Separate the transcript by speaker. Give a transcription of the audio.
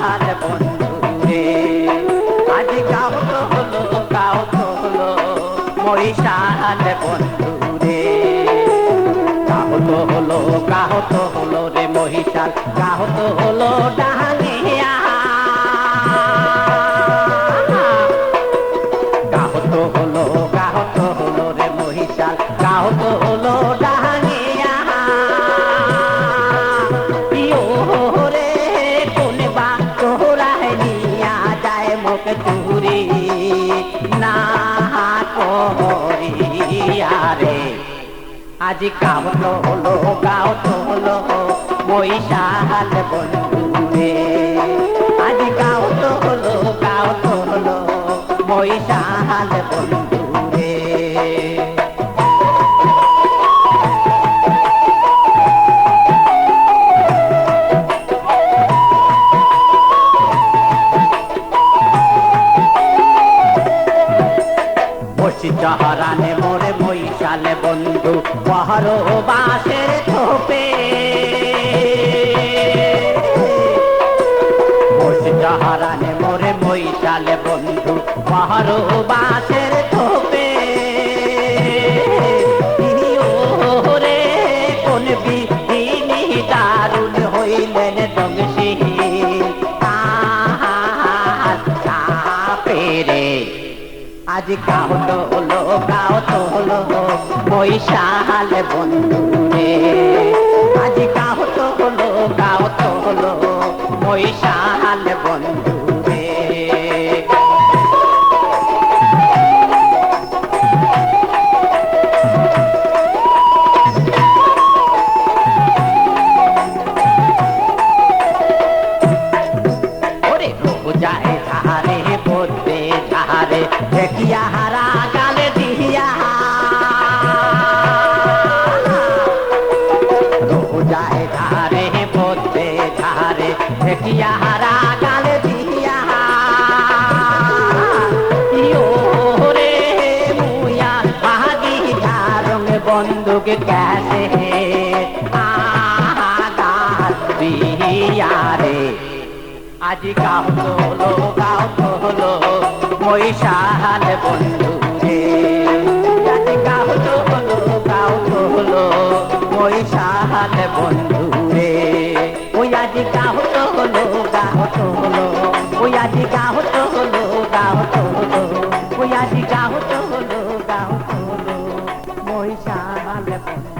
Speaker 1: মহিষাল বন্ধু রে আজ গাহত হলো মহিষাল বন্ধু রে গাহত হলো রে মহিষাল গাহত হলো ডাহানিয়া গাহত হলো রে মহিষাল গাহত হলো ডাহানিয়া রে কোন বা তোরায় নিয়া যায় মুখ চুরি না করিয়া রে আজ গাহত হলো মহিষাল বন্ধু রে আজ গাহত হলো মহিষাল বন্ধু রে চহরানে মোরে মহিষাল বন্ধু পহর বাসের থোপে চহরানে মোরে মহিষাল বন্ধু পহর বাসের থোপে রে কোন বিধিনি দারুণ হইলেন দংশী পেরে আজ গাহত হলো মহিষাল বন্ধু রে আজ গাহত হলো মহিষাল বন্ধু রে ওরে যায় ধারে পড়তে ধারে দেখিয়া হারা গালে দিয়া যায় ধারে পড়তে ধারে দেখিয়া হারা গালে দিয়া রে মুয়া বাগি ধারং বন্দুক ক্যাসে দিয়া রে আজ গাহত হলো মহিষাল বন্ধু রে আজ গাহত হলো মহিষাল বন্ধু রে ওই আজ গাহত হলো ওই আজ গাহত হলো ওই আজ গাহত হলো মহিষাল বন্ধু